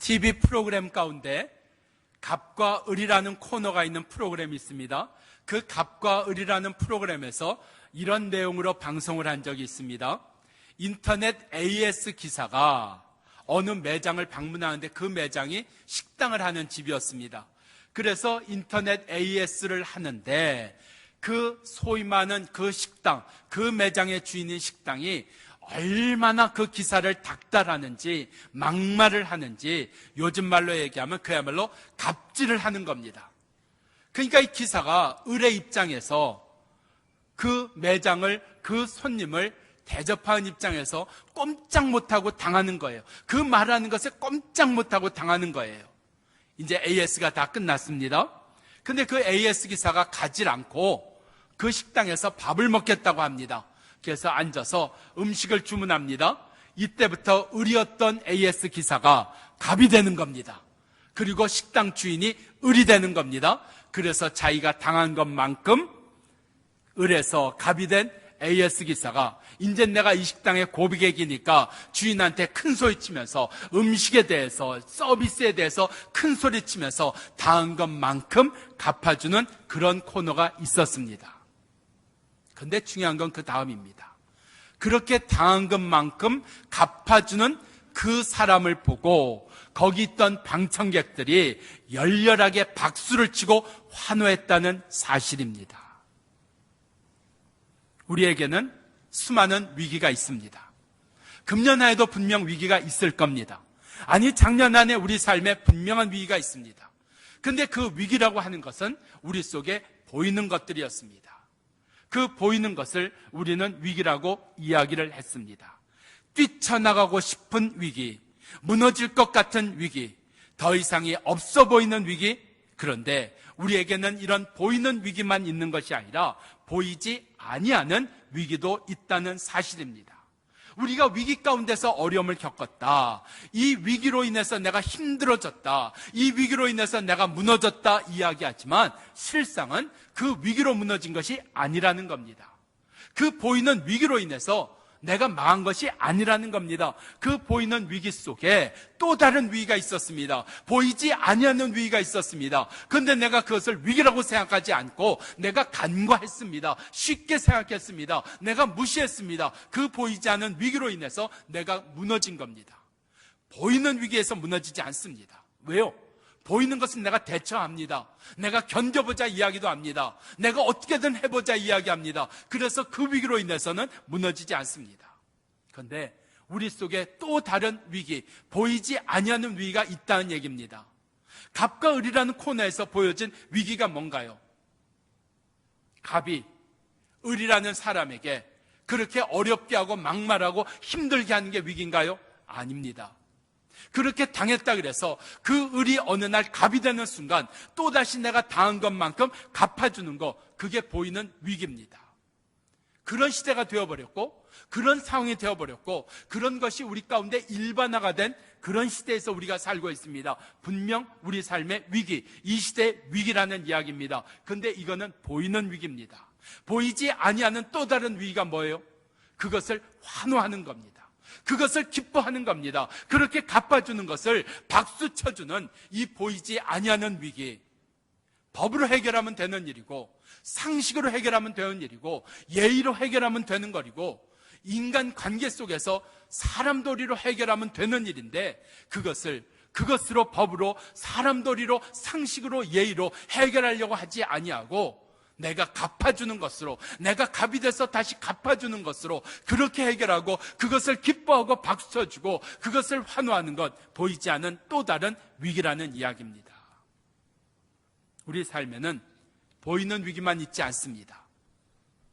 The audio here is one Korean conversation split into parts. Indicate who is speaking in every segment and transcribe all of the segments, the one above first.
Speaker 1: TV 프로그램 가운데 갑과 을이라는 코너가 있는 프로그램이 있습니다. 그 갑과 을이라는 프로그램에서 이런 내용으로 방송을 한 적이 있습니다. 인터넷 AS 기사가 어느 매장을 방문하는데 그 매장이 식당을 하는 집이었습니다. 그래서 인터넷 AS를 하는데 그 소위 말하는 그 식당, 그 매장의 주인인 식당이 얼마나 그 기사를 닥달하는지 막말을 하는지 요즘 말로 얘기하면 그야말로 갑질을 하는 겁니다. 그러니까 이 기사가 을의 입장에서 그 매장을, 그 손님을 대접하는 입장에서 꼼짝 못하고 당하는 거예요. 그 말하는 것에 꼼짝 못하고 당하는 거예요. 이제 AS가 다 끝났습니다. 근데 그 AS 기사가 가질 않고 그 식당에서 밥을 먹겠다고 합니다. 그래서 앉아서 음식을 주문합니다. 이때부터 을이었던 AS 기사가 갑이 되는 겁니다. 그리고 식당 주인이 을이 되는 겁니다. 그래서 자기가 당한 것만큼 을에서 갑이 된 AS 기사가 이제 내가 이 식당의 고객이니까 주인한테 큰 소리 치면서 음식에 대해서, 서비스에 대해서 큰 소리 치면서 당한 것만큼 갚아주는 그런 코너가 있었습니다. 근데 중요한 건 그 다음입니다. 그렇게 당한 것만큼 갚아주는 그 사람을 보고 거기 있던 방청객들이 열렬하게 박수를 치고 환호했다는 사실입니다. 우리에게는 수많은 위기가 있습니다. 금년 한해도 분명 위기가 있을 겁니다. 아니, 작년 안에 우리 삶에 분명한 위기가 있습니다. 근데 그 위기라고 하는 것은 우리 속에 보이는 것들이었습니다. 그 보이는 것을 우리는 위기라고 이야기를 했습니다. 뛰쳐나가고 싶은 위기, 무너질 것 같은 위기, 더 이상이 없어 보이는 위기. 그런데 우리에게는 이런 보이는 위기만 있는 것이 아니라 보이지 아니하는 위기도 있다는 사실입니다. 우리가 위기 가운데서 어려움을 겪었다, 이 위기로 인해서 내가 힘들어졌다, 이 위기로 인해서 내가 무너졌다 이야기하지만 실상은 그 위기로 무너진 것이 아니라는 겁니다. 그 보이는 위기로 인해서 내가 망한 것이 아니라는 겁니다. 그 보이는 위기 속에 또 다른 위기가 있었습니다. 보이지 아니하는 위기가 있었습니다. 그런데 내가 그것을 위기라고 생각하지 않고 내가 간과했습니다. 쉽게 생각했습니다. 내가 무시했습니다. 그 보이지 않는 위기로 인해서 내가 무너진 겁니다. 보이는 위기에서 무너지지 않습니다. 왜요? 보이는 것은 내가 대처합니다. 내가 견뎌보자 이야기도 합니다. 내가 어떻게든 해보자 이야기합니다. 그래서 그 위기로 인해서는 무너지지 않습니다. 그런데 우리 속에 또 다른 위기, 보이지 아니하는 위기가 있다는 얘기입니다. 갑과 을이라는 코너에서 보여진 위기가 뭔가요? 갑이 을이라는 사람에게 그렇게 어렵게 하고 막말하고 힘들게 하는 게 위기인가요? 아닙니다. 그렇게 당했다 그래서 그 을이 어느 날 갑이 되는 순간 또다시 내가 당한 것만큼 갚아주는 거, 그게 보이는 위기입니다. 그런 시대가 되어버렸고 그런 상황이 되어버렸고 그런 것이 우리 가운데 일반화가 된 그런 시대에서 우리가 살고 있습니다. 분명 우리 삶의 위기, 이 시대의 위기라는 이야기입니다. 그런데 이거는 보이는 위기입니다. 보이지 아니하는 또 다른 위기가 뭐예요? 그것을 환호하는 겁니다. 그것을 기뻐하는 겁니다. 그렇게 갚아주는 것을 박수 쳐주는 이 보이지 아니하는 위기, 법으로 해결하면 되는 일이고 상식으로 해결하면 되는 일이고 예의로 해결하면 되는 거리고 인간 관계 속에서 사람 도리로 해결하면 되는 일인데 그것으로 법으로 사람 도리로 상식으로 예의로 해결하려고 하지 아니하고 내가 갚아주는 것으로, 내가 갑이 돼서 다시 갚아주는 것으로 그렇게 해결하고 그것을 기뻐하고 박수 쳐주고 그것을 환호하는 것, 보이지 않는 또 다른 위기라는 이야기입니다. 우리 삶에는 보이는 위기만 있지 않습니다.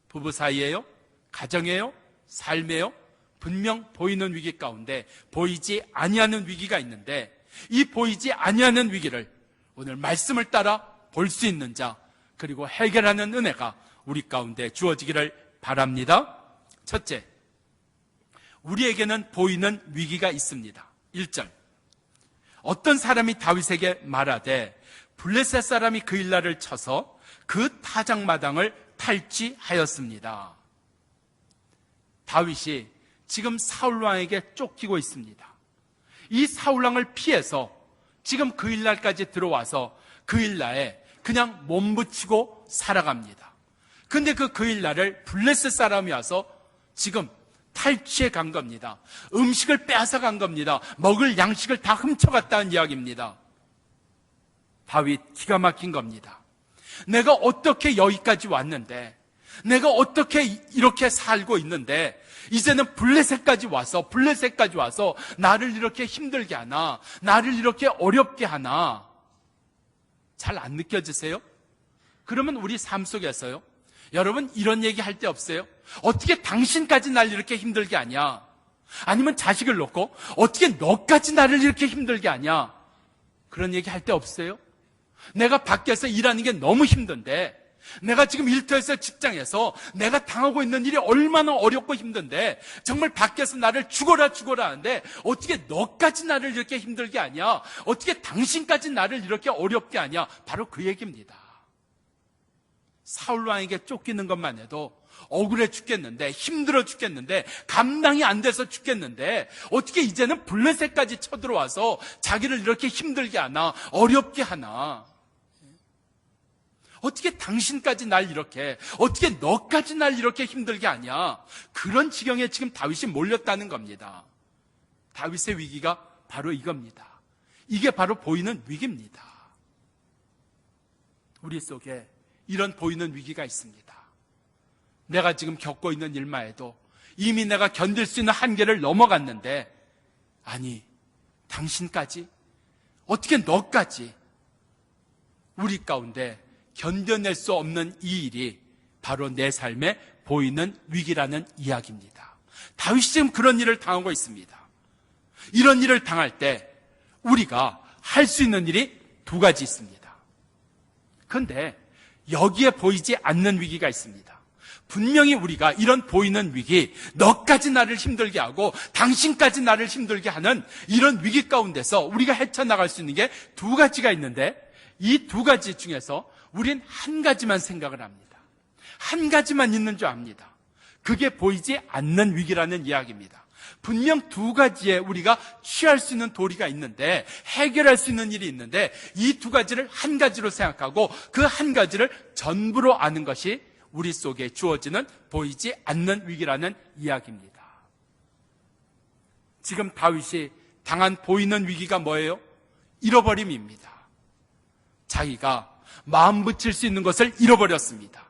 Speaker 1: 부부 사이에요? 가정에요? 삶에요? 분명 보이는 위기 가운데 보이지 아니하는 위기가 있는데 이 보이지 아니하는 위기를 오늘 말씀을 따라 볼 수 있는 자, 그리고 해결하는 은혜가 우리 가운데 주어지기를 바랍니다. 첫째, 우리에게는 보이는 위기가 있습니다. 1절, 어떤 사람이 다윗에게 말하되 블레셋 사람이 그 일날을 쳐서 그 타작마당을 탈취하였습니다. 다윗이 지금 사울왕에게 쫓기고 있습니다. 이 사울왕을 피해서 지금 그 일날까지 들어와서 그 일날에 그냥 몸부치고 살아갑니다. 근데 그 일날을 블레셋 사람이 와서 지금 탈취해 간 겁니다. 음식을 빼앗아 간 겁니다. 먹을 양식을 다 훔쳐갔다는 이야기입니다. 다윗 기가 막힌 겁니다. 내가 어떻게 여기까지 왔는데, 내가 어떻게 이렇게 살고 있는데 이제는 블레셋까지 와서 나를 이렇게 힘들게 하나, 나를 이렇게 어렵게 하나. 잘 안 느껴지세요? 그러면 우리 삶 속에서요, 여러분 이런 얘기 할 때 없어요? 어떻게 당신까지 날 이렇게 힘들게 하냐? 아니면 자식을 놓고 어떻게 너까지 나를 이렇게 힘들게 하냐? 그런 얘기 할 때 없어요? 내가 밖에서 일하는 게 너무 힘든데, 내가 지금 일터에서 직장에서 내가 당하고 있는 일이 얼마나 어렵고 힘든데, 정말 밖에서 나를 죽어라 하는데 어떻게 너까지 나를 이렇게 힘들게 하냐? 어떻게 당신까지 나를 이렇게 어렵게 하냐? 바로 그 얘기입니다. 사울 왕에게 쫓기는 것만 해도 억울해 죽겠는데, 힘들어 죽겠는데, 감당이 안 돼서 죽겠는데 어떻게 이제는 블레셋까지 쳐들어와서 자기를 이렇게 힘들게 하나, 어렵게 하나? 어떻게 당신까지 날 이렇게, 어떻게 너까지 날 이렇게 힘들게 하냐? 그런 지경에 지금 다윗이 몰렸다는 겁니다. 다윗의 위기가 바로 이겁니다. 이게 바로 보이는 위기입니다. 우리 속에 이런 보이는 위기가 있습니다. 내가 지금 겪고 있는 일만 해도 이미 내가 견딜 수 있는 한계를 넘어갔는데, 아니, 당신까지? 어떻게 너까지? 우리 가운데 견뎌낼 수 없는 이 일이 바로 내 삶에 보이는 위기라는 이야기입니다. 다윗이 지금 그런 일을 당하고 있습니다. 이런 일을 당할 때 우리가 할 수 있는 일이 두 가지 있습니다. 그런데 여기에 보이지 않는 위기가 있습니다. 분명히 우리가 이런 보이는 위기, 너까지 나를 힘들게 하고 당신까지 나를 힘들게 하는 이런 위기 가운데서 우리가 헤쳐나갈 수 있는 게 두 가지가 있는데, 이 두 가지 중에서 우린 한 가지만 생각을 합니다. 한 가지만 있는 줄 압니다. 그게 보이지 않는 위기라는 이야기입니다. 분명 두 가지에 우리가 취할 수 있는 도리가 있는데, 해결할 수 있는 일이 있는데, 이 두 가지를 한 가지로 생각하고 그 한 가지를 전부로 아는 것이 우리 속에 주어지는 보이지 않는 위기라는 이야기입니다. 지금 다윗이 당한 보이는 위기가 뭐예요? 잃어버림입니다. 자기가 마음 붙일 수 있는 것을 잃어버렸습니다.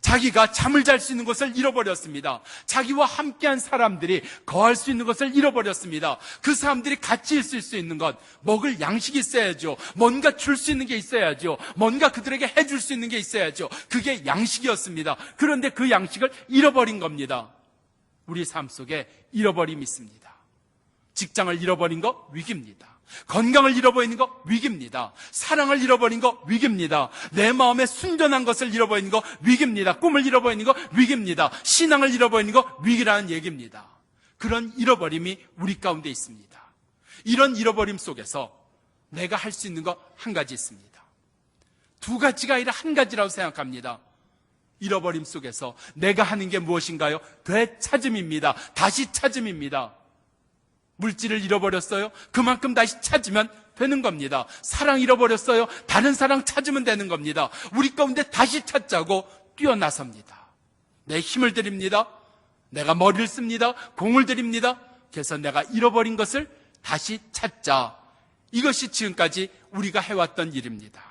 Speaker 1: 자기가 잠을 잘 수 있는 것을 잃어버렸습니다. 자기와 함께한 사람들이 거할 수 있는 것을 잃어버렸습니다. 그 사람들이 같이 있을 수 있는 것, 먹을 양식이 있어야죠. 뭔가 줄 수 있는 게 있어야죠. 뭔가 그들에게 해줄 수 있는 게 있어야죠. 그게 양식이었습니다. 그런데 그 양식을 잃어버린 겁니다. 우리 삶 속에 잃어버림이 있습니다. 직장을 잃어버린 거 위기입니다. 건강을 잃어버리는 거 위기입니다. 사랑을 잃어버린 거 위기입니다. 내 마음에 순전한 것을 잃어버리는 거 위기입니다. 꿈을 잃어버리는 거 위기입니다. 신앙을 잃어버리는 거 위기라는 얘기입니다. 그런 잃어버림이 우리 가운데 있습니다. 이런 잃어버림 속에서 내가 할 수 있는 거 한 가지 있습니다. 두 가지가 아니라 한 가지라고 생각합니다. 잃어버림 속에서 내가 하는 게 무엇인가요? 되찾음입니다. 다시 찾음입니다. 물질을 잃어버렸어요? 그만큼 다시 찾으면 되는 겁니다. 사랑 잃어버렸어요? 다른 사랑 찾으면 되는 겁니다. 우리 가운데 다시 찾자고 뛰어나섭니다. 내 힘을 드립니다. 내가 머리를 씁니다. 공을 드립니다. 그래서 내가 잃어버린 것을 다시 찾자. 이것이 지금까지 우리가 해왔던 일입니다.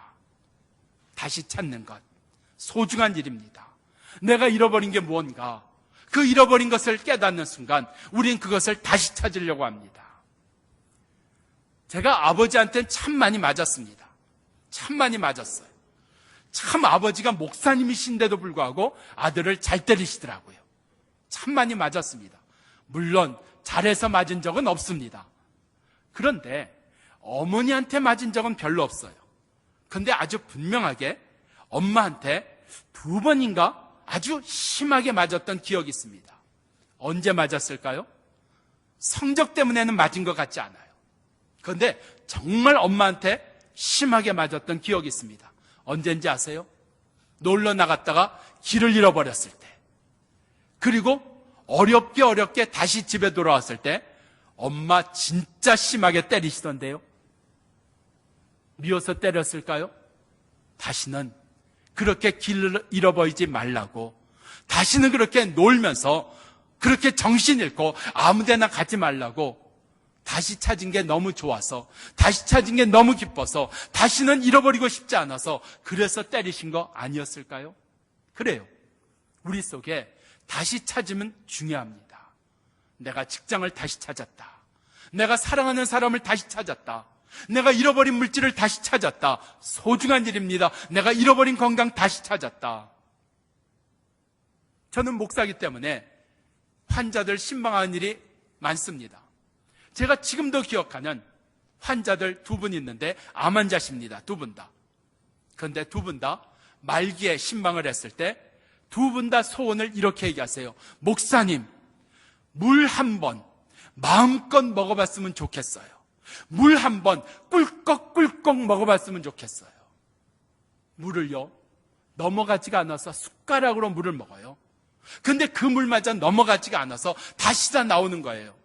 Speaker 1: 다시 찾는 것, 소중한 일입니다. 내가 잃어버린 게 무언가, 그 잃어버린 것을 깨닫는 순간 우린 그것을 다시 찾으려고 합니다. 제가 아버지한테는 참 많이 맞았습니다. 참 많이 맞았어요. 참 아버지가 목사님이신데도 불구하고 아들을 잘 때리시더라고요. 참 많이 맞았습니다. 물론 잘해서 맞은 적은 없습니다. 그런데 어머니한테 맞은 적은 별로 없어요. 그런데 아주 분명하게 엄마한테 2번인가 아주 심하게 맞았던 기억이 있습니다. 언제 맞았을까요? 성적 때문에는 맞은 것 같지 않아요. 그런데 정말 엄마한테 심하게 맞았던 기억이 있습니다. 언젠지 아세요? 놀러 나갔다가 길을 잃어버렸을 때, 그리고 어렵게 다시 집에 돌아왔을 때 엄마 진짜 심하게 때리시던데요. 미워서 때렸을까요? 다시는 그렇게 길을 잃어버리지 말라고, 다시는 그렇게 놀면서 그렇게 정신 잃고 아무데나 가지 말라고, 다시 찾은 게 너무 좋아서, 다시 찾은 게 너무 기뻐서, 다시는 잃어버리고 싶지 않아서 그래서 때리신 거 아니었을까요? 그래요. 우리 속에 다시 찾으면 중요합니다. 내가 직장을 다시 찾았다. 내가 사랑하는 사람을 다시 찾았다. 내가 잃어버린 물질을 다시 찾았다. 소중한 일입니다. 내가 잃어버린 건강 다시 찾았다. 저는 목사이기 때문에 환자들 신방하는 일이 많습니다. 제가 지금도 기억하는 환자들 2분 있는데 암 환자십니다. 2분 다. 그런데 2분 다 말기에 신방을 했을 때 2분 다 소원을 이렇게 얘기하세요. 목사님, 물 한 번 마음껏 먹어봤으면 좋겠어요. 물 한 번 꿀꺽꿀꺽 먹어봤으면 좋겠어요. 물을요, 넘어가지가 않아서 숟가락으로 물을 먹어요. 근데 그 물마저 넘어가지가 않아서 다시 다 나오는 거예요.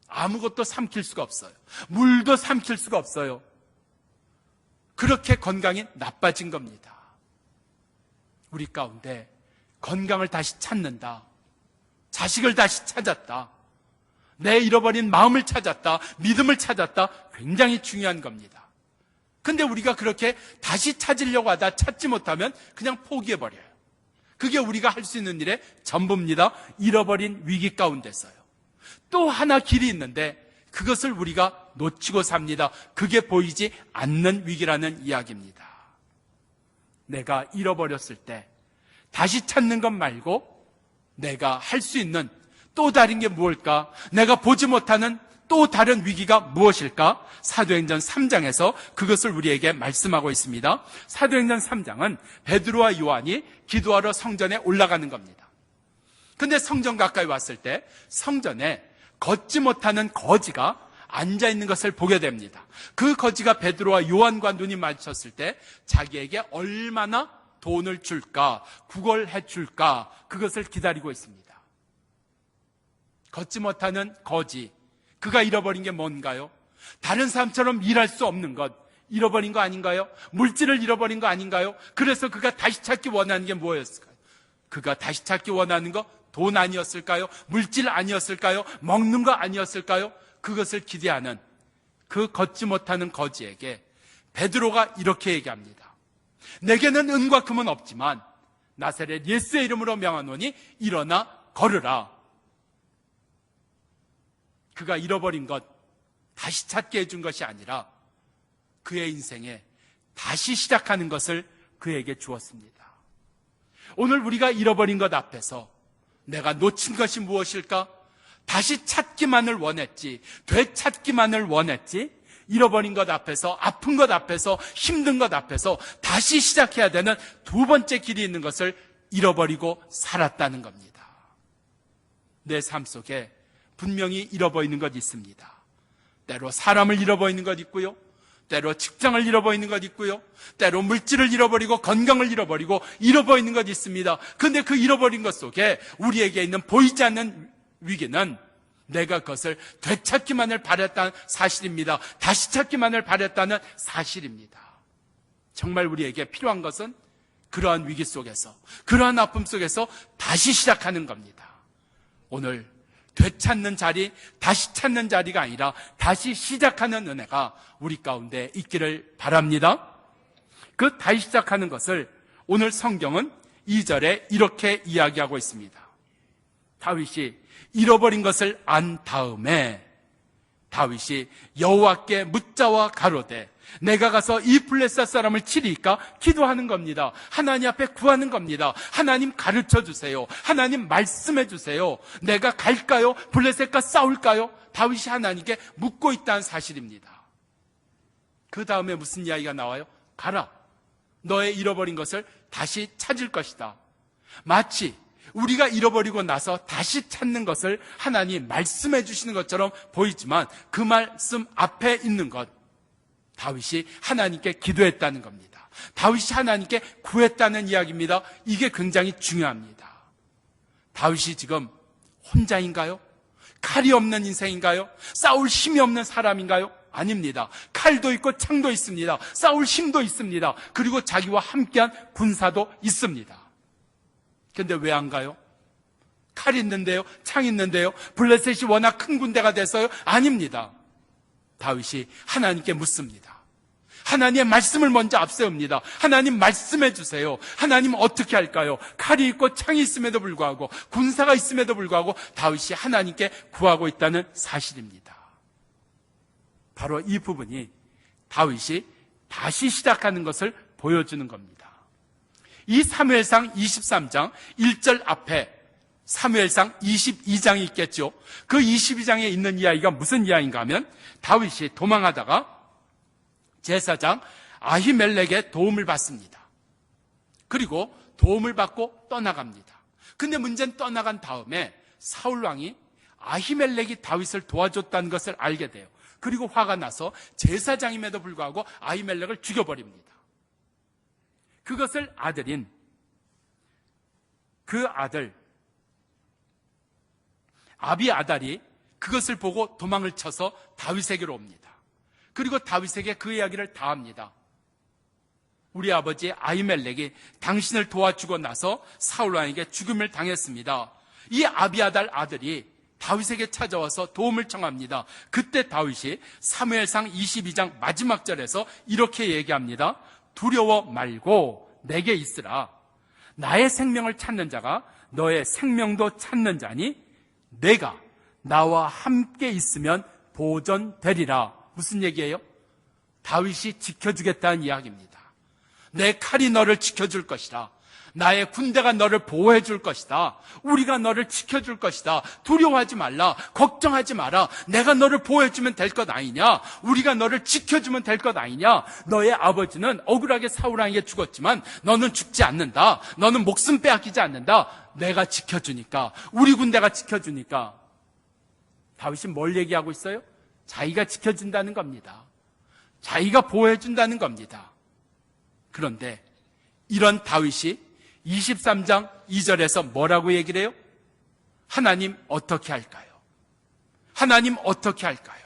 Speaker 1: 아무것도 삼킬 수가 없어요. 물도 삼킬 수가 없어요. 그렇게 건강이 나빠진 겁니다. 우리 가운데 건강을 다시 찾는다, 자식을 다시 찾았다, 내 잃어버린 마음을 찾았다, 믿음을 찾았다, 굉장히 중요한 겁니다. 근데 우리가 그렇게 다시 찾으려고 하다 찾지 못하면 그냥 포기해버려요. 그게 우리가 할 수 있는 일의 전부입니다. 잃어버린 위기 가운데서요. 또 하나 길이 있는데 그것을 우리가 놓치고 삽니다. 그게 보이지 않는 위기라는 이야기입니다. 내가 잃어버렸을 때 다시 찾는 것 말고 내가 할 수 있는 또 다른 게 무엇일까? 내가 보지 못하는 또 다른 위기가 무엇일까? 사도행전 3장에서 그것을 우리에게 말씀하고 있습니다. 사도행전 3장은 베드로와 요한이 기도하러 성전에 올라가는 겁니다. 근데 성전 가까이 왔을 때 성전에 걷지 못하는 거지가 앉아있는 것을 보게 됩니다. 그 거지가 베드로와 요한과 눈이 마주쳤을 때 자기에게 얼마나 돈을 줄까, 구걸해 줄까, 그것을 기다리고 있습니다. 걷지 못하는 거지, 그가 잃어버린 게 뭔가요? 다른 사람처럼 일할 수 없는 것, 잃어버린 거 아닌가요? 물질을 잃어버린 거 아닌가요? 그래서 그가 다시 찾기 원하는 게 뭐였을까요? 그가 다시 찾기 원하는 거 돈 아니었을까요? 물질 아니었을까요? 먹는 거 아니었을까요? 그것을 기대하는 그 걷지 못하는 거지에게 베드로가 이렇게 얘기합니다. 내게는 은과 금은 없지만 나사렛 예수의 이름으로 명하노니 일어나 걸으라. 그가 잃어버린 것 다시 찾게 해준 것이 아니라 그의 인생에 다시 시작하는 것을 그에게 주었습니다. 오늘 우리가 잃어버린 것 앞에서 내가 놓친 것이 무엇일까? 다시 찾기만을 원했지, 되찾기만을 원했지, 잃어버린 것 앞에서, 아픈 것 앞에서, 힘든 것 앞에서 다시 시작해야 되는 2번째 길이 있는 것을 잃어버리고 살았다는 겁니다. 내 삶 속에 분명히 잃어버리는 것 있습니다. 때로 사람을 잃어버리는 것 있고요, 때로 직장을 잃어버리는 것 있고요, 때로 물질을 잃어버리고 건강을 잃어버리는 것 있습니다. 그런데 그 잃어버린 것 속에 우리에게 있는 보이지 않는 위기는 내가 그것을 되찾기만을 바랬다는 사실입니다. 다시 찾기만을 바랬다는 사실입니다. 정말 우리에게 필요한 것은 그러한 위기 속에서, 그러한 아픔 속에서 다시 시작하는 겁니다. 오늘 되찾는 자리, 다시 찾는 자리가 아니라 다시 시작하는 은혜가 우리 가운데 있기를 바랍니다. 그 다시 시작하는 것을 오늘 성경은 2절에 이렇게 이야기하고 있습니다. 다윗이 잃어버린 것을 안 다음에 다윗이 여호와께 묻자와 가로되 내가 가서 이 블레셋 사람을 치리까 기도하는 겁니다. 하나님 앞에 구하는 겁니다. 하나님 가르쳐 주세요. 하나님 말씀해 주세요. 내가 갈까요? 블레셋과 싸울까요? 다윗이 하나님께 묻고 있다는 사실입니다. 그 다음에 무슨 이야기가 나와요? 가라. 너의 잃어버린 것을 다시 찾을 것이다. 마치 우리가 잃어버리고 나서 다시 찾는 것을 하나님 말씀해 주시는 것처럼 보이지만 그 말씀 앞에 있는 것, 다윗이 하나님께 기도했다는 겁니다. 다윗이 하나님께 구했다는 이야기입니다. 이게 굉장히 중요합니다. 다윗이 지금 혼자인가요? 칼이 없는 인생인가요? 싸울 힘이 없는 사람인가요? 아닙니다. 칼도 있고 창도 있습니다. 싸울 힘도 있습니다. 그리고 자기와 함께한 군사도 있습니다. 그런데 왜 안 가요? 칼 있는데요? 창 있는데요? 블레셋이 워낙 큰 군대가 돼서요? 아닙니다. 다윗이 하나님께 묻습니다. 하나님의 말씀을 먼저 앞세웁니다. 하나님 말씀해 주세요. 하나님 어떻게 할까요? 칼이 있고 창이 있음에도 불구하고 군사가 있음에도 불구하고 다윗이 하나님께 구하고 있다는 사실입니다. 바로 이 부분이 다윗이 다시 시작하는 것을 보여주는 겁니다. 이 사무엘상 23장 1절 앞에 사무엘상 22장이 있겠죠. 그 22장에 있는 이야기가 무슨 이야기인가 하면 다윗이 도망하다가 제사장 아히멜렉의 도움을 받습니다. 그리고 도움을 받고 떠나갑니다. 근데 문제는 떠나간 다음에 사울왕이 아히멜렉이 다윗을 도와줬다는 것을 알게 돼요. 그리고 화가 나서 제사장임에도 불구하고 아히멜렉을 죽여버립니다. 그것을 아들인 그 아들 아비아달이 그것을 보고 도망을 쳐서 다윗에게로 옵니다. 그리고 다윗에게 그 이야기를 다 합니다. 우리 아버지 아히멜렉이 당신을 도와주고 나서 사울왕에게 죽음을 당했습니다. 이 아비아달 아들이 다윗에게 찾아와서 도움을 청합니다. 그때 다윗이 사무엘상 22장 마지막 절에서 이렇게 얘기합니다. 두려워 말고 내게 있으라. 나의 생명을 찾는 자가 너의 생명도 찾는 자니 내가 나와 함께 있으면 보전되리라. 무슨 얘기예요? 다윗이 지켜주겠다는 이야기입니다. 내 칼이 너를 지켜줄 것이다. 나의 군대가 너를 보호해 줄 것이다. 우리가 너를 지켜줄 것이다. 두려워하지 말라. 걱정하지 마라. 내가 너를 보호해 주면 될 것 아니냐? 우리가 너를 지켜주면 될 것 아니냐? 너의 아버지는 억울하게 사울왕에게 죽었지만 너는 죽지 않는다. 너는 목숨 빼앗기지 않는다. 내가 지켜주니까, 우리 군대가 지켜주니까. 다윗이 뭘 얘기하고 있어요? 자기가 지켜준다는 겁니다. 자기가 보호해 준다는 겁니다. 그런데 이런 다윗이 23장 2절에서 뭐라고 얘기를 해요? 하나님 어떻게 할까요? 하나님 어떻게 할까요?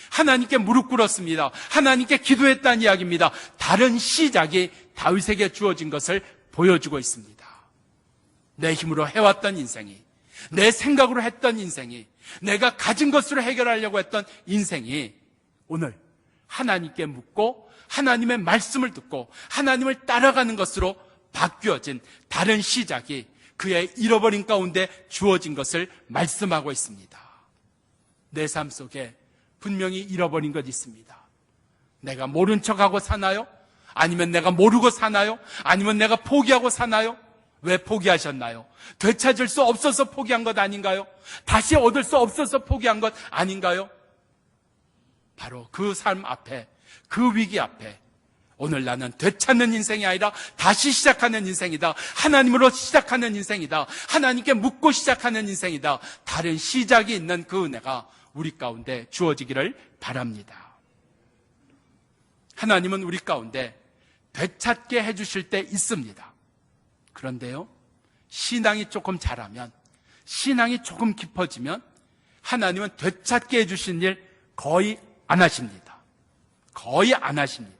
Speaker 1: 하나님께 무릎 꿇었습니다. 하나님께 기도했다는 이야기입니다. 다른 시작이 다윗에게 주어진 것을 보여주고 있습니다. 내 힘으로 해왔던 인생이, 내 생각으로 했던 인생이, 내가 가진 것으로 해결하려고 했던 인생이 오늘 하나님께 묻고 하나님의 말씀을 듣고 하나님을 따라가는 것으로 바뀌어진 다른 시작이 그의 잃어버린 가운데 주어진 것을 말씀하고 있습니다. 내 삶 속에 분명히 잃어버린 것 있습니다. 내가 모른 척하고 사나요? 아니면 내가 모르고 사나요? 아니면 내가 포기하고 사나요? 왜 포기하셨나요? 되찾을 수 없어서 포기한 것 아닌가요? 다시 얻을 수 없어서 포기한 것 아닌가요? 바로 그 삶 앞에, 그 위기 앞에 오늘 나는 되찾는 인생이 아니라 다시 시작하는 인생이다. 하나님으로 시작하는 인생이다. 하나님께 묻고 시작하는 인생이다. 다른 시작이 있는 그 은혜가 우리 가운데 주어지기를 바랍니다. 하나님은 우리 가운데 되찾게 해주실 때 있습니다. 그런데요, 신앙이 조금 자라면, 신앙이 조금 깊어지면 하나님은 되찾게 해주신 일 거의 안 하십니다. 거의 안 하십니다.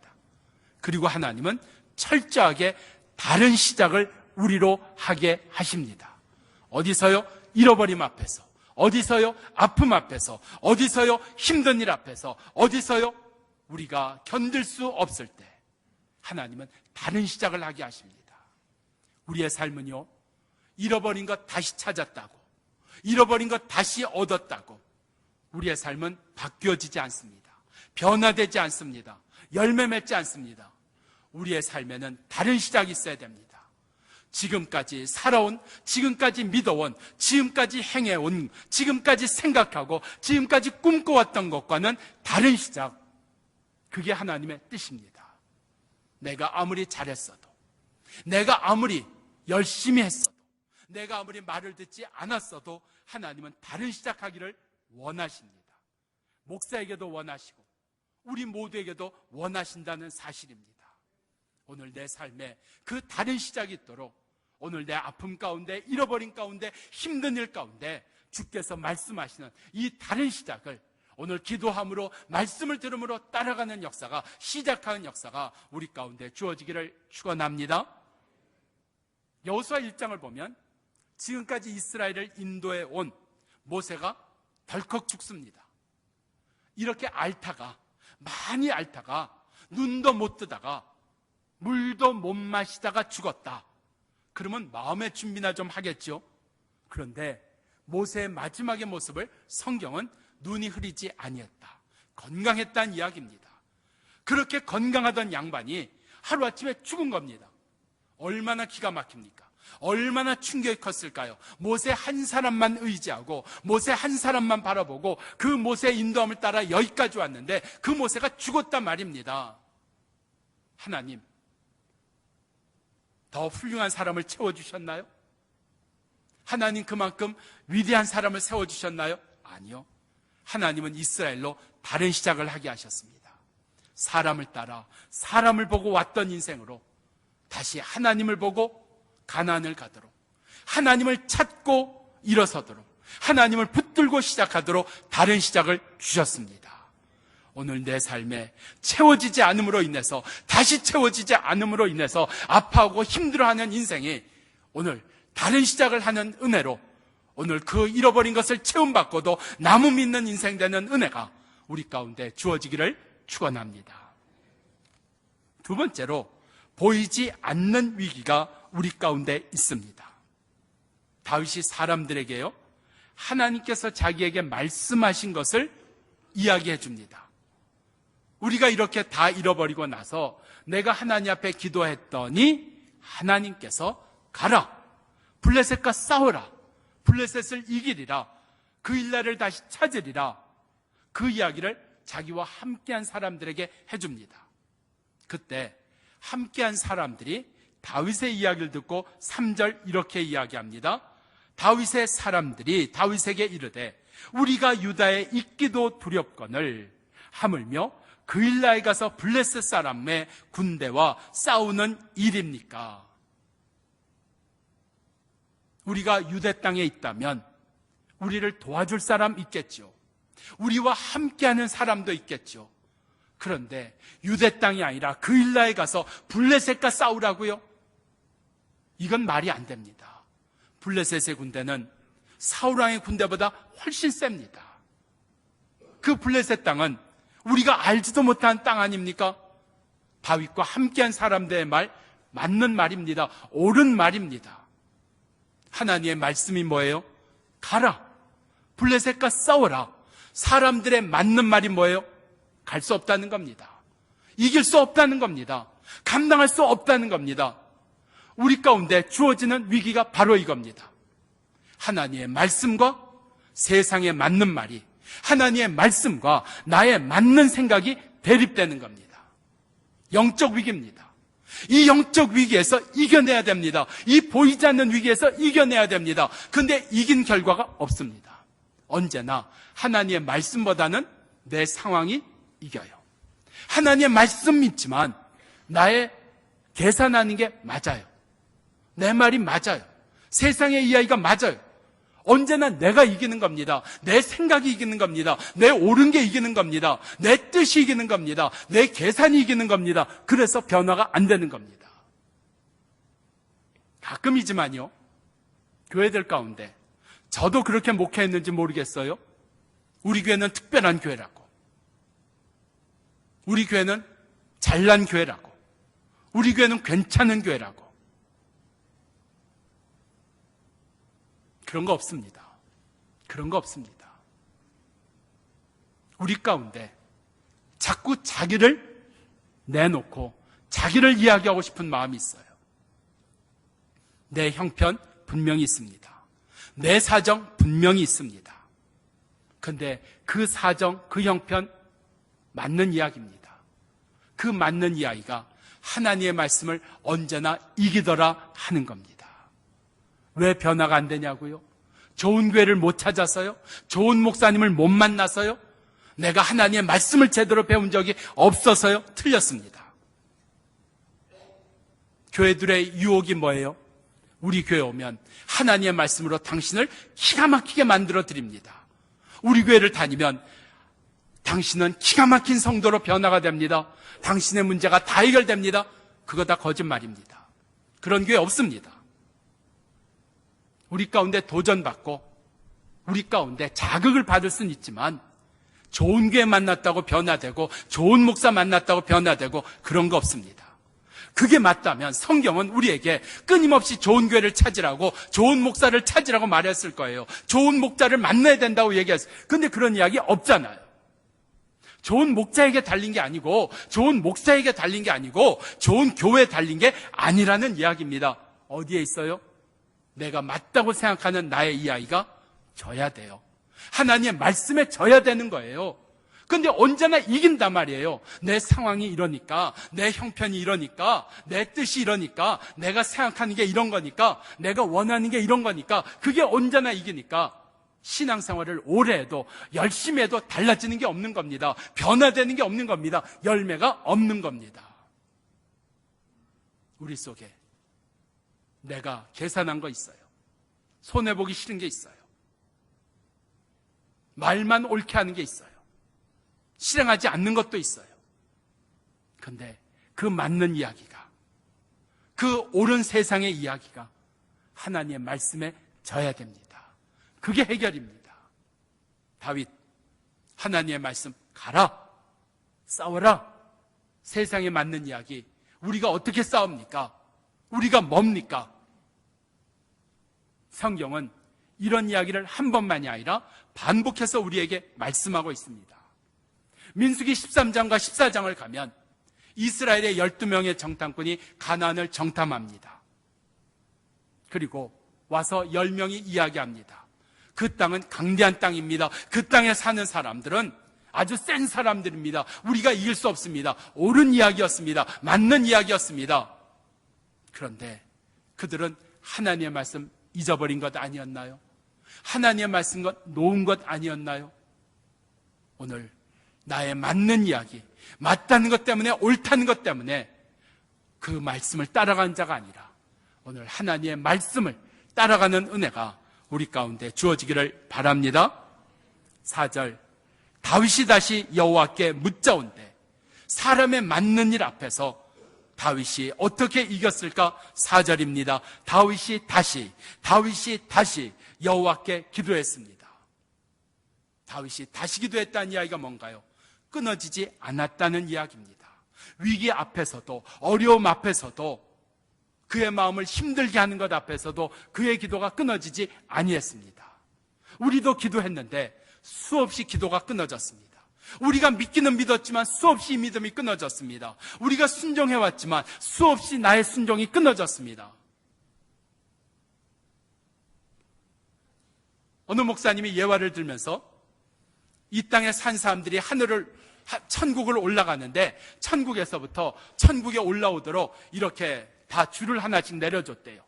Speaker 1: 그리고 하나님은 철저하게 다른 시작을 우리로 하게 하십니다. 어디서요? 잃어버림 앞에서, 어디서요? 아픔 앞에서, 어디서요? 힘든 일 앞에서, 어디서요? 우리가 견딜 수 없을 때 하나님은 다른 시작을 하게 하십니다. 우리의 삶은요, 잃어버린 것 다시 찾았다고, 잃어버린 것 다시 얻었다고 우리의 삶은 바뀌어지지 않습니다. 변화되지 않습니다. 열매 맺지 않습니다. 우리의 삶에는 다른 시작이 있어야 됩니다. 지금까지 살아온, 지금까지 믿어온, 지금까지 행해온, 지금까지 생각하고 지금까지 꿈꿔왔던 것과는 다른 시작, 그게 하나님의 뜻입니다. 내가 아무리 잘했어도, 내가 아무리 열심히 했어도, 내가 아무리 말을 듣지 않았어도 하나님은 다른 시작하기를 원하십니다. 목사에게도 원하시고 우리 모두에게도 원하신다는 사실입니다. 오늘 내 삶에 그 다른 시작이 있도록, 오늘 내 아픔 가운데, 잃어버린 가운데, 힘든 일 가운데 주께서 말씀하시는 이 다른 시작을 오늘 기도함으로 말씀을 들음으로 따라가는 역사가, 시작하는 역사가 우리 가운데 주어지기를 축원합니다. 여호수아 1장을 보면 지금까지 이스라엘을 인도해 온 모세가 덜컥 죽습니다. 이렇게 앓다가, 많이 앓다가, 눈도 못 뜨다가 물도 못 마시다가 죽었다. 그러면 마음의 준비나 좀 하겠죠. 그런데 모세의 마지막의 모습을 성경은 눈이 흐리지 아니했다, 건강했다는 이야기입니다. 그렇게 건강하던 양반이 하루아침에 죽은 겁니다. 얼마나 기가 막힙니까? 얼마나 충격이 컸을까요? 모세 한 사람만 의지하고 모세 한 사람만 바라보고 그 모세의 인도함을 따라 여기까지 왔는데 그 모세가 죽었단 말입니다. 하나님, 더 훌륭한 사람을 채워주셨나요? 하나님 그만큼 위대한 사람을 세워주셨나요? 아니요. 하나님은 이스라엘로 다른 시작을 하게 하셨습니다. 사람을 따라, 사람을 보고 왔던 인생으로 다시 하나님을 보고 가나안을 가도록, 하나님을 찾고 일어서도록, 하나님을 붙들고 시작하도록 다른 시작을 주셨습니다. 오늘 내 삶에 채워지지 않음으로 인해서, 다시 채워지지 않음으로 인해서 아파하고 힘들어하는 인생이 오늘 다른 시작을 하는 은혜로, 오늘 그 잃어버린 것을 채움받고도 나무 믿는 인생 되는 은혜가 우리 가운데 주어지기를 축원합니다. 두 번째로, 보이지 않는 위기가 우리 가운데 있습니다. 다윗이 사람들에게요, 하나님께서 자기에게 말씀하신 것을 이야기해 줍니다. 우리가 이렇게 다 잃어버리고 나서 내가 하나님 앞에 기도했더니 하나님께서 가라, 블레셋과 싸우라, 블레셋을 이기리라, 그 일날을 다시 찾으리라, 그 이야기를 자기와 함께한 사람들에게 해줍니다. 그때 함께한 사람들이 다윗의 이야기를 듣고 3절 이렇게 이야기합니다. 다윗의 사람들이 다윗에게 이르되 우리가 유다에 있기도 두렵거늘 하물며 그 일나에 가서 블레셋 사람의 군대와 싸우는 일입니까? 우리가 유대 땅에 있다면 우리를 도와줄 사람 있겠죠. 우리와 함께하는 사람도 있겠죠. 그런데 유대 땅이 아니라 그 일나에 가서 블레셋과 싸우라고요? 이건 말이 안 됩니다. 블레셋의 군대는 사울왕의 군대보다 훨씬 셉니다. 그 블레셋 땅은 우리가 알지도 못한 땅 아닙니까? 다윗과 함께한 사람들의 말, 맞는 말입니다. 옳은 말입니다. 하나님의 말씀이 뭐예요? 가라, 블레셋과 싸워라. 사람들의 맞는 말이 뭐예요? 갈 수 없다는 겁니다. 이길 수 없다는 겁니다. 감당할 수 없다는 겁니다. 우리 가운데 주어지는 위기가 바로 이겁니다. 하나님의 말씀과 세상에 맞는 말이, 하나님의 말씀과 나의 맞는 생각이 대립되는 겁니다. 영적 위기입니다. 이 영적 위기에서 이겨내야 됩니다. 이 보이지 않는 위기에서 이겨내야 됩니다. 근데 이긴 결과가 없습니다. 언제나 하나님의 말씀보다는 내 상황이 이겨요. 하나님의 말씀 믿지만 나의 계산하는 게 맞아요. 내 말이 맞아요. 세상의 이야기가 맞아요. 언제나 내가 이기는 겁니다. 내 생각이 이기는 겁니다. 내 옳은 게 이기는 겁니다. 내 뜻이 이기는 겁니다. 내 계산이 이기는 겁니다. 그래서 변화가 안 되는 겁니다. 가끔이지만요, 교회들 가운데 저도 그렇게 목회했는지 모르겠어요. 우리 교회는 특별한 교회라고, 우리 교회는 잘난 교회라고, 우리 교회는 괜찮은 교회라고. 그런 거 없습니다. 그런 거 없습니다. 우리 가운데 자꾸 자기를 내놓고 자기를 이야기하고 싶은 마음이 있어요. 내 형편 분명히 있습니다. 내 사정 분명히 있습니다. 그런데 그 사정, 그 형편 맞는 이야기입니다. 그 맞는 이야기가 하나님의 말씀을 언제나 이기더라 하는 겁니다. 왜 변화가 안 되냐고요? 좋은 교회를 못 찾아서요? 좋은 목사님을 못 만나서요? 내가 하나님의 말씀을 제대로 배운 적이 없어서요? 틀렸습니다. 교회들의 유혹이 뭐예요? 우리 교회 오면 하나님의 말씀으로 당신을 기가 막히게 만들어 드립니다. 우리 교회를 다니면 당신은 기가 막힌 성도로 변화가 됩니다. 당신의 문제가 다 해결됩니다. 그거 다 거짓말입니다. 그런 교회 없습니다. 우리 가운데 도전받고 우리 가운데 자극을 받을 수는 있지만 좋은 교회 만났다고 변화되고 좋은 목사 만났다고 변화되고 그런 거 없습니다. 그게 맞다면 성경은 우리에게 끊임없이 좋은 교회를 찾으라고 좋은 목사를 찾으라고 말했을 거예요. 좋은 목자를 만나야 된다고 얘기했어요. 근데 그런 이야기 없잖아요. 좋은 목자에게 달린 게 아니고 좋은 목사에게 달린 게 아니고 좋은 교회에 달린 게 아니라는 이야기입니다. 어디에 있어요? 내가 맞다고 생각하는 나의 이 아이가 져야 돼요. 하나님의 말씀에 져야 되는 거예요. 근데 언제나 이긴단 말이에요. 내 상황이 이러니까, 내 형편이 이러니까, 내 뜻이 이러니까, 내가 생각하는 게 이런 거니까, 내가 원하는 게 이런 거니까, 그게 언제나 이기니까 신앙생활을 오래 해도 열심히 해도 달라지는 게 없는 겁니다. 변화되는 게 없는 겁니다. 열매가 없는 겁니다. 우리 속에 내가 계산한 거 있어요. 손해보기 싫은 게 있어요. 말만 옳게 하는 게 있어요. 실행하지 않는 것도 있어요. 그런데 그 맞는 이야기가, 그 옳은 세상의 이야기가 하나님의 말씀에 져야 됩니다. 그게 해결입니다. 다윗, 하나님의 말씀 가라, 싸워라. 세상에 맞는 이야기, 우리가 어떻게 싸웁니까? 우리가 뭡니까? 성경은 이런 이야기를 한 번만이 아니라 반복해서 우리에게 말씀하고 있습니다. 민수기 13장과 14장을 가면 이스라엘의 12명의 정탐꾼이 가나안을 정탐합니다. 그리고 와서 10명이 이야기합니다. 그 땅은 강대한 땅입니다. 그 땅에 사는 사람들은 아주 센 사람들입니다. 우리가 이길 수 없습니다. 옳은 이야기였습니다. 맞는 이야기였습니다. 그런데 그들은 하나님의 말씀 잊어버린 것 아니었나요? 하나님의 말씀 놓은 것 아니었나요? 오늘 나의 맞는 이야기, 맞다는 것 때문에, 옳다는 것 때문에 그 말씀을 따라가는 자가 아니라 오늘 하나님의 말씀을 따라가는 은혜가 우리 가운데 주어지기를 바랍니다. 4절, 다윗이 다시 여호와께 묻자온대. 사람의 맞는 일 앞에서 다윗이 어떻게 이겼을까? 4절입니다. 다윗이 다시 여호와께 기도했습니다. 다윗이 다시 기도했다는 이야기가 뭔가요? 끊어지지 않았다는 이야기입니다. 위기 앞에서도, 어려움 앞에서도, 그의 마음을 힘들게 하는 것 앞에서도 그의 기도가 끊어지지 아니했습니다. 우리도 기도했는데 수없이 기도가 끊어졌습니다. 우리가 믿기는 믿었지만 수없이 믿음이 끊어졌습니다. 우리가 순종해왔지만 수없이 나의 순종이 끊어졌습니다. 어느 목사님이 예화를 들면서 이 땅에 산 사람들이 천국을 올라가는데 천국에서부터 천국에 올라오도록 이렇게 다 줄을 하나씩 내려줬대요.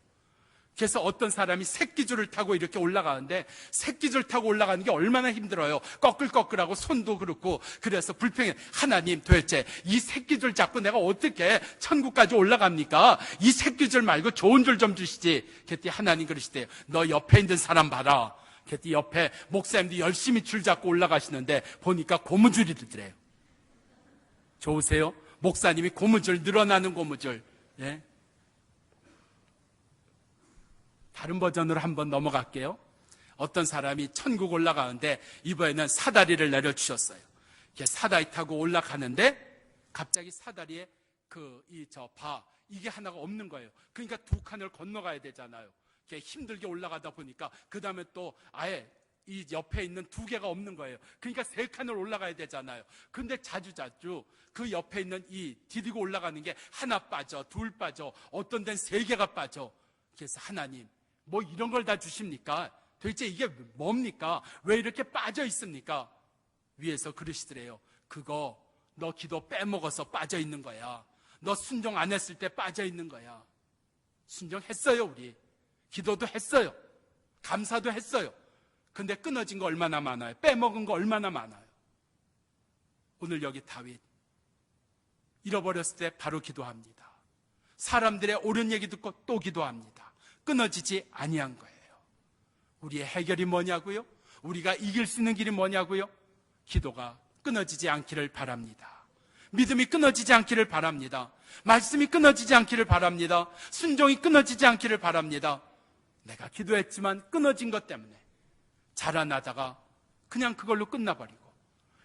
Speaker 1: 그래서 어떤 사람이 새끼줄을 타고 이렇게 올라가는데 새끼줄 타고 올라가는 게 얼마나 힘들어요. 꺼끌꺼끌하고 손도 그렇고. 그래서 불평해. 하나님, 도대체 이 새끼줄 잡고 내가 어떻게 천국까지 올라갑니까? 이 새끼줄 말고 좋은 줄 좀 주시지. 그랬더니 하나님 그러시대요. 너 옆에 있는 사람 봐라. 그랬더니 옆에 목사님들이 열심히 줄 잡고 올라가시는데 보니까 고무줄이더래요. 좋으세요? 목사님이 고무줄, 늘어나는 고무줄. 예? 다른 버전으로 한번 넘어갈게요. 어떤 사람이 천국 올라가는데 이번에는 사다리를 내려주셨어요. 사다리 타고 올라가는데 갑자기 사다리에 이게 하나가 없는 거예요. 그러니까 두 칸을 건너가야 되잖아요. 힘들게 올라가다 보니까 그 다음에 또 아예 이 옆에 있는 두 개가 없는 거예요. 그러니까 세 칸을 올라가야 되잖아요. 근데 자주 그 옆에 있는 이 디디고 올라가는 게 하나 빠져, 둘 빠져, 어떤 데는 세 개가 빠져. 그래서 하나님, 뭐 이런 걸 다 주십니까? 도대체 이게 뭡니까? 왜 이렇게 빠져 있습니까? 위에서 그러시더래요. 그거 너 기도 빼먹어서 빠져 있는 거야. 너 순종 안 했을 때 빠져 있는 거야. 순종했어요, 우리. 기도도 했어요. 감사도 했어요. 근데 끊어진 거 얼마나 많아요. 빼먹은 거 얼마나 많아요. 오늘 여기 다윗 잃어버렸을 때 바로 기도합니다. 사람들의 옳은 얘기 듣고 또 기도합니다. 끊어지지 아니한 거예요. 우리의 해결이 뭐냐고요? 우리가 이길 수 있는 길이 뭐냐고요? 기도가 끊어지지 않기를 바랍니다. 믿음이 끊어지지 않기를 바랍니다. 말씀이 끊어지지 않기를 바랍니다. 순종이 끊어지지 않기를 바랍니다. 내가 기도했지만 끊어진 것 때문에 자라나다가 그냥 그걸로 끝나버리고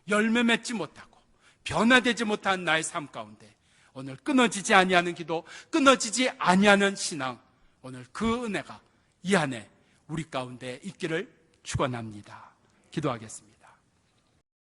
Speaker 1: 열매 맺지 못하고 변화되지 못한 나의 삶 가운데 오늘 끊어지지 아니하는 기도, 끊어지지 아니하는 신앙, 오늘 그 은혜가 이 안에 우리 가운데 있기를 축원합니다. 기도하겠습니다.